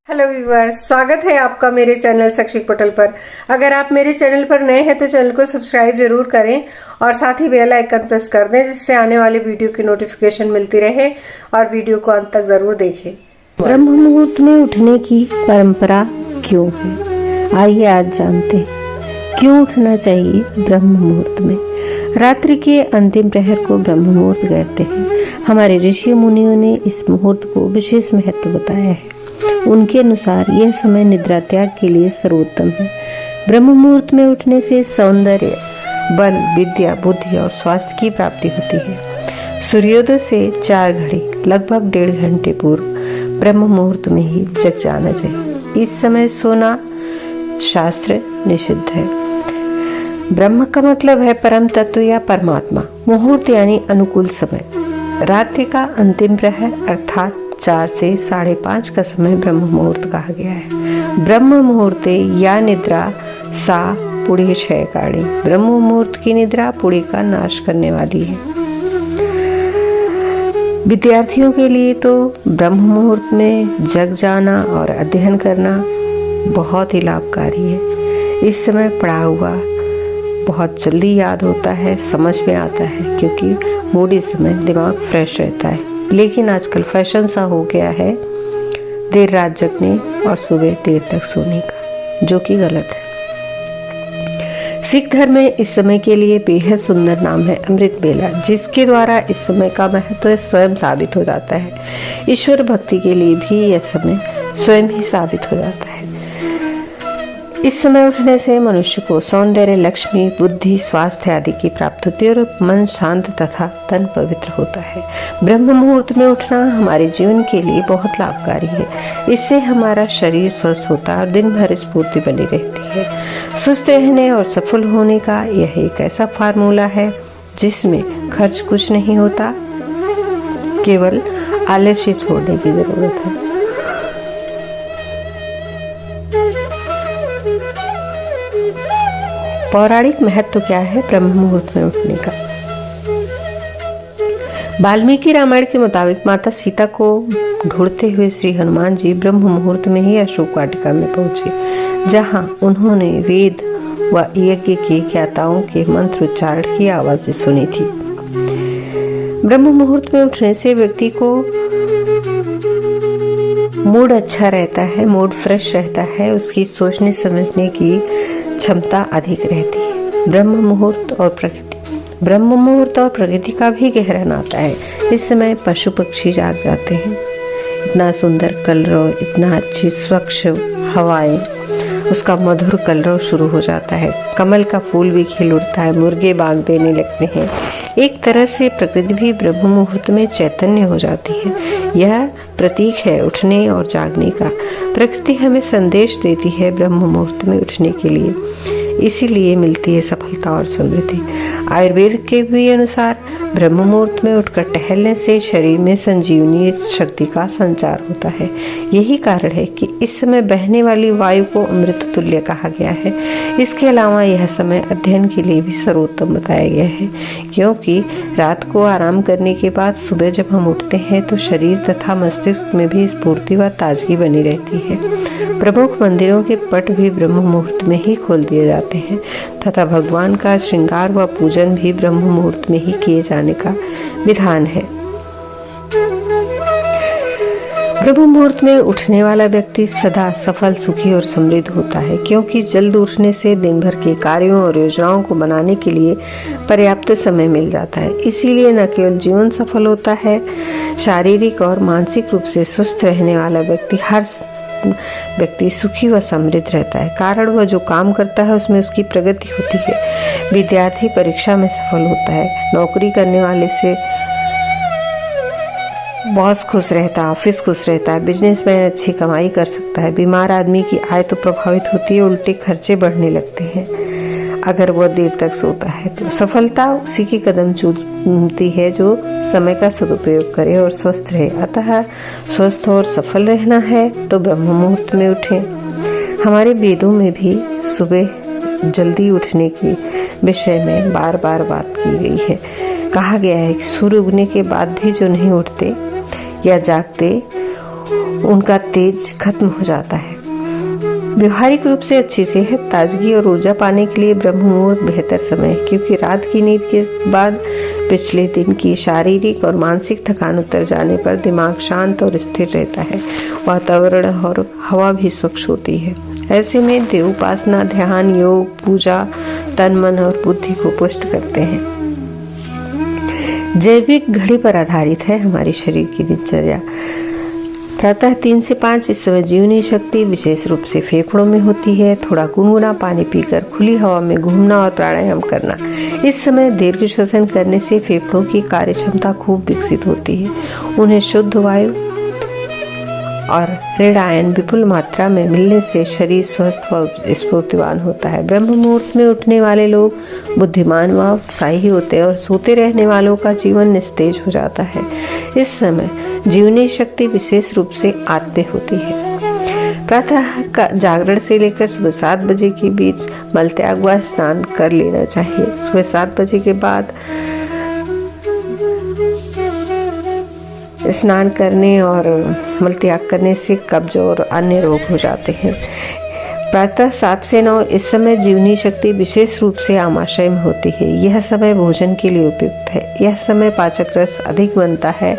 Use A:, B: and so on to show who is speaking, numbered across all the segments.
A: Hello viewers, स्वागत है आपका मेरे चैनल शैक्षिक पोर्टल पर। अगर आप मेरे चैनल पर नए हैं तो चैनल को सब्सक्राइब जरूर करें और साथ ही बेल आइकन प्रेस कर दें, जिससे आने वाले वीडियो की नोटिफिकेशन मिलती रहे और वीडियो को अंत तक जरूर देखें।
B: ब्रह्म मुहूर्त में उठने की परंपरा क्यों है, आइए आज जानते हैं क्यों उठना चाहिए ब्रह्म मुहूर्त में। रात्रि के अंतिम प्रहर को ब्रह्म मुहूर्त कहते हैं। हमारे ऋषि मुनियों ने इस मुहूर्त को विशेष महत्व बताया है। उनके अनुसार यह समय निद्रा त्याग के लिए सर्वोत्तम है। ब्रह्म मुहूर्त में उठने से सौंदर्य, बल, विद्या, बुद्धि और स्वास्थ्य की प्राप्ति होती है। सूर्योदय से 4 घड़ी लगभग 1.5 घंटे पूर्व ब्रह्म मुहूर्त में ही जग जाना चाहिए। इस समय सोना शास्त्र निषिद्ध है। ब्रह्म का मतलब है परम तत्व या परमात्मा। मुहूर्त यानी अनुकूल समय। रात्रि का अंतिम प्रहर अर्थात 4 से 5:30 का समय ब्रह्म मुहूर्त कहा गया है। ब्रह्म मुहूर्ते या निद्रा सा पुड़ी क्षयकारिणी। ब्रह्म मुहूर्त की निद्रा पुड़ी का नाश करने वाली है। विद्यार्थियों के लिए तो ब्रह्म मुहूर्त में जग जाना और अध्ययन करना बहुत ही लाभकारी है। इस समय पढ़ा हुआ बहुत जल्दी याद होता है, समझ में आता है, क्योंकि मूड इस समय दिमाग फ्रेश रहता है। लेकिन आजकल फैशन सा हो गया है देर रात जगने और सुबह देर तक सोने का, जो कि गलत है। सिख धर्म में इस समय के लिए बेहद सुंदर नाम है अमृत बेला, जिसके द्वारा इस समय का महत्व स्वयं साबित हो जाता है। ईश्वर भक्ति के लिए भी यह समय स्वयं ही साबित हो जाता है। इस समय उठने से मनुष्य को सौंदर्य, लक्ष्मी, बुद्धि, स्वास्थ्य आदि की प्राप्ति होती है और मन शांत तथा तन पवित्र होता है। ब्रह्म मुहूर्त में उठना हमारे जीवन के लिए बहुत लाभकारी है। इससे हमारा शरीर स्वस्थ होता है और दिन भर स्फूर्ति बनी रहती है। स्वस्थ रहने और सफल होने का यह एक ऐसा फार्मूला है जिसमें खर्च कुछ नहीं होता, केवल आलस्य छोड़ने की जरूरत है। पौराणिक महत्व क्या है ब्रह्म मुहूर्त में उठने का? वाल्मीकि रामायण के मुताबिक माता सीता को ढूंढते हुए श्री हनुमान जी ब्रह्म मुहूर्त में ही अशोक वाटिका में पहुंचे, जहां उन्होंने वेद व यज्ञ के ज्ञाताओं के मंत्र उच्चारण की आवाजें सुनी थी। ब्रह्म मुहूर्त में उठने से व्यक्ति को मूड अच्छा रहता है, मूड फ्रेश रहता है, उसकी सोचने समझने की क्षमता अधिक रहती है। ब्रह्म मुहूर्त और प्रकृति का भी गहरा नाता है। इस समय पशु पक्षी जाग जाते हैं। इतना सुंदर कलरव, इतना अच्छी स्वच्छ हवाएं, उसका मधुर कलरव शुरू हो जाता है। कमल का फूल भी खिल उठता है, मुर्गे बाग देने लगते हैं। एक तरह से प्रकृति भी ब्रह्म मुहूर्त में चैतन्य हो जाती है। यह प्रतीक है उठने और जागने का। प्रकृति हमें संदेश देती है ब्रह्म मुहूर्त में उठने के लिए, इसीलिए मिलती है सफलता और समृद्धि। आयुर्वेद के भी अनुसार ब्रह्म मुहूर्त में उठकर टहलने से शरीर में संजीवनी शक्ति का संचार होता है। यही कारण है कि इस समय बहने वाली वायु को अमृत तुल्य कहा गया है। इसके अलावा यह समय अध्ययन के लिए भी सर्वोत्तम बताया गया है, क्योंकि रात को आराम करने के बाद सुबह जब हम उठते हैं तो शरीर तथा मस्तिष्क में भी स्फूर्ति व ताजगी बनी रहती है। प्रमुख मंदिरों के पट भी ब्रह्म मुहूर्त में ही खोल दिए जाते हैं तथा भगवान का श्रृंगार व पूजन भी ब्रह्म मुहूर्त में ही किए जाने का विधान है। ब्रह्म मुहूर्त में उठने वाला व्यक्ति सदा सफल, सुखी और समृद्ध होता है, क्योंकि जल्द उठने से दिन भर के कार्यों और योजनाओं को बनाने के लिए पर्याप्त समय मिल जाता है। इसीलिए न केवल जीवन सफल होता है, शारीरिक और मानसिक रूप से स्वस्थ रहने वाला व्यक्ति सुखी व समृद्ध रहता है। कारण वह जो काम करता है उसमें उसकी प्रगति होती है। विद्यार्थी परीक्षा में सफल होता है, नौकरी करने वाले से बॉस खुश रहता है, ऑफिस खुश रहता है, बिजनेसमैन अच्छी कमाई कर सकता है। बीमार आदमी की आय तो प्रभावित होती है, उल्टे खर्चे बढ़ने लगते हैं अगर वह देर तक सोता है। तो सफलता उसी की कदम चूमती है जो समय का सदुपयोग करे और स्वस्थ रहे। अतः स्वस्थ और सफल रहना है तो ब्रह्म मुहूर्त में उठें। हमारे वेदों में भी सुबह जल्दी उठने की विषय में बार बार बात की गई है। कहा गया है कि सूर्य उगने के बाद भी जो नहीं उठते या जागते उनका तेज खत्म हो जाता है। व्यवहारिक रूप से अच्छी सेहत, ताजगी और ऊर्जा पाने के लिए ब्रह्म मुहूर्त बेहतर समय है, क्योंकि रात की नींद के बाद पिछले दिन की शारीरिक और मानसिक थकान उतर जाने पर दिमाग शांत और स्थिर रहता है। वातावरण और हवा भी स्वच्छ होती है। ऐसे में देव उपासना, ध्यान, योग, पूजा तन, मन और बुद्धि को पुष्ट करते हैं। जैविक घड़ी पर आधारित है हमारी शरीर की दिनचर्या। प्रातः 3 से 5 इस समय जीवनी शक्ति विशेष रूप से फेफड़ों में होती है। थोड़ा गुनगुना पानी पीकर खुली हवा में घूमना और प्राणायाम करना। इस समय दीर्घ श्वसन करने से फेफड़ों की कार्य क्षमता खूब विकसित होती है। उन्हें शुद्ध वायु और ऋण आयन विपुल मात्रा में मिलने से शरीर स्वस्थ व स्फूर्तिवान होता है। ब्रह्म मुहूर्त में उठने वाले लोग बुद्धिमान व उत्साही होते हैं और सोते रहने वालों का जीवन निस्तेज हो जाता है। इस समय जीवनी शक्ति विशेष रूप से आत्म्य होती है। प्रातः का जागरण से लेकर सुबह 7 बजे के बीच मलत्याग व स्नान कर लेना चाहिए। सुबह 7 बजे के बाद स्नान करने और मलत्याग करने से कब्ज और अन्य रोग हो जाते हैं। प्रातः 7 से 9 इस समय जीवनी शक्ति विशेष रूप से आमाशय में होती है। यह समय भोजन के लिए उपयुक्त है। यह समय पाचक रस अधिक बनता है।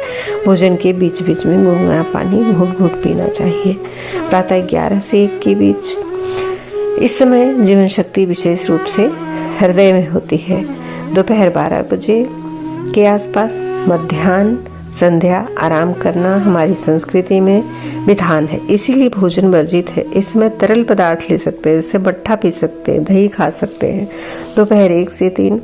B: भोजन के बीच बीच में गुनगुना पानी घूट घूट पीना चाहिए। प्रातः 11 से 1 के बीच इस समय जीवन शक्ति विशेष रूप से हृदय में होती है। दोपहर 12 बजे के आसपास मध्याह्न संध्या आराम करना हमारी संस्कृति में विधान है, इसीलिए भोजन वर्जित है। इसमें तरल पदार्थ ले सकते हैं, जैसे मट्ठा पी सकते हैं, दही खा सकते हैं। दोपहर 1 से 3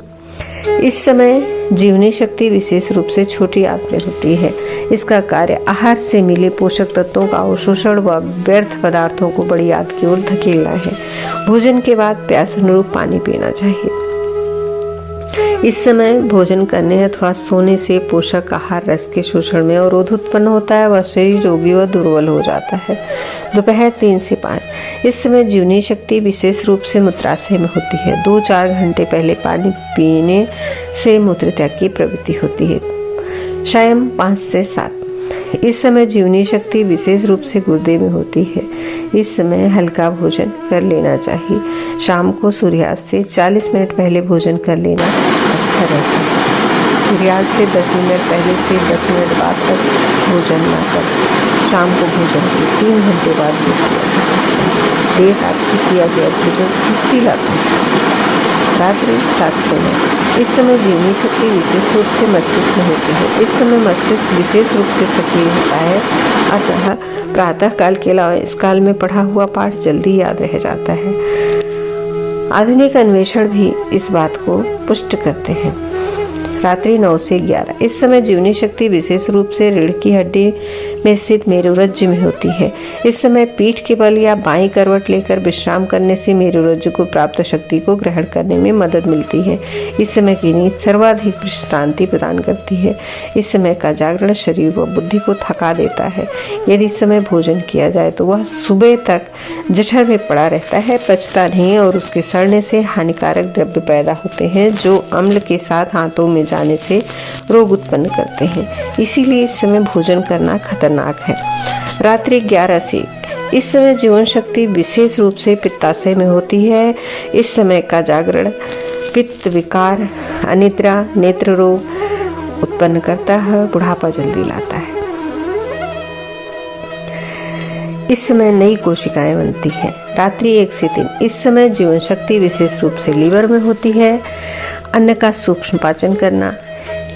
B: इस समय जीवनी शक्ति विशेष रूप से छोटी आत्मा होती है। इसका कार्य आहार से मिले पोषक तत्वों का अवशोषण व व्यर्थ पदार्थों को बड़ी आग की ओर धकेलना है। भोजन के बाद प्यास अनुरूप पानी पीना चाहिए। इस समय भोजन करने अथवा सोने से पोषक आहार रस के शोषण में अवरोध उत्पन्न होता है व शरीर रोगी व दुर्बल हो जाता है। दोपहर 3 से 5 इस समय जीवनी शक्ति विशेष रूप से मूत्राशय में होती है। 2-4 घंटे पहले पानी पीने से मूत्र त्याग की प्रवृत्ति होती है। शाम 5 से 7 इस समय जीवनी शक्ति विशेष रूप से गुर्दे में होती है। इस समय हल्का भोजन कर लेना चाहिए। शाम को सूर्यास्त से 40 मिनट पहले भोजन कर लेना अच्छा रहता है। सूर्यास्त से 10 मिनट पहले से 10 मिनट बाद तक भोजन न करें। शाम को भोजन के 3 घंटे बाद भी देर रात को किया गया भोजन सुस्ती लाता है। रात्रि 7 से 9 इस समय जीवनी शक्ति विशेष रूप से मस्तिष्क में होती है। इस समय मस्तिष्क विशेष रूप से सक्रिय होता है, अतः प्रातः काल के अलावा इस काल में पढ़ा हुआ पाठ जल्दी याद रह जाता है। आधुनिक अन्वेषण भी इस बात को पुष्ट करते हैं। रात्रि 9 से 11 इस समय जीवनी शक्ति विशेष रूप से रीढ़ की हड्डी में स्थित मेरुरज्जु में होती है। इस समय पीठ के बल या बाईं करवट लेकर विश्राम करने से मेरुरज्जु को प्राप्त शक्ति को ग्रहण करने में मदद मिलती है। इस समय की नींद सर्वाधिक विश्रांति प्रदान करती है। इस समय का जागरण शरीर व बुद्धि को थका देता है। यदि इस समय भोजन किया जाए तो वह सुबह तक जठर में पड़ा रहता है, पचता नहीं और उसके सड़ने से हानिकारक द्रव्य पैदा होते हैं जो अम्ल के साथ हाथों में जाने से रोग उत्पन्न करते हैं। इसीलिए इस समय भोजन करना खतरनाक है। रात्रि 11 से इस समय जीवन शक्ति विशेष रूप से पित्ताशय में होती है। इस समय का जागरण पित्त विकार, अनिद्रा, नेत्र रोग उत्पन्न करता है, बुढ़ापा जल्दी लाता है। इस समय नई कोशिकाएं बनती हैं। रात्रि 1 से 3 इस समय जीवन शक्ति विशेष रूप से लीवर में होती है। अन्न का सूक्ष्म पाचन करना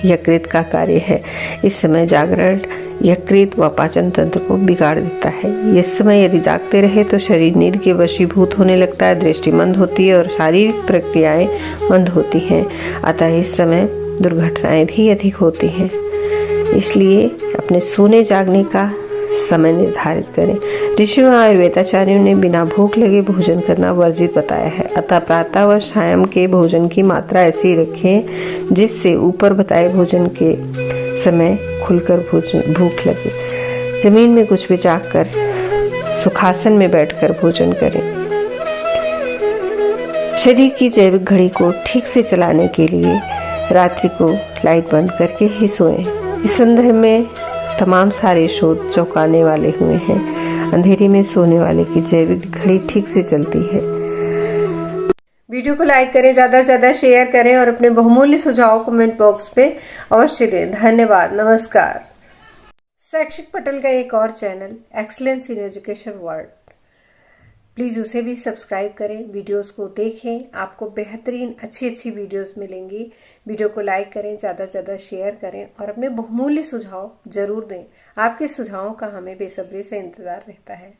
B: यकृत का कार्य है। इस समय जागरण यकृत व पाचन तंत्र को बिगाड़ देता है। इस समय यदि जागते रहे तो शरीर नींद के वशीभूत होने लगता है, दृष्टि मंद होती है और शारीरिक प्रक्रियाएं मंद होती हैं। अतः इस समय दुर्घटनाएं भी अधिक होती हैं। इसलिए अपने सोने जागने का समय निर्धारित करें। ऋषियों और आयुर्वेदाचार्यों ने बिना भूख लगे भोजन करना वर्जित बताया है। अतः प्रातः व शाम के भोजन की मात्रा ऐसी रखें जिससे ऊपर बताए भोजन के समय खुलकर भूख लगे। जमीन में कुछ बिछा कर सुखासन में बैठकर भोजन करें। शरीर की जैविक घड़ी को ठीक से चलाने के लिए रात्रि को लाइट बंद करके ही सोएं। इस संदर्भ में तमाम सारे शोध चौंकाने वाले हुए हैं। अंधेरे में सोने वाले की जैविक घड़ी ठीक से चलती है।
A: वीडियो को लाइक करें, ज्यादा से ज्यादा शेयर करें और अपने बहुमूल्य सुझाव कमेंट बॉक्स पे अवश्य दें। धन्यवाद, नमस्कार। शैक्षिक पटल का एक और channel excellence in education world, please उसे भी सब्सक्राइब करें, वीडियोस को देखें, आपको बेहतरीन अच्छी वीडियोस मिलेंगी। वीडियो को लाइक करें, ज्यादा से ज्यादा शेयर करें और अपने बहुमूल्य सुझाव जरूर दें। आपके सुझावों का हमें बेसब्री से इंतजार रहता है।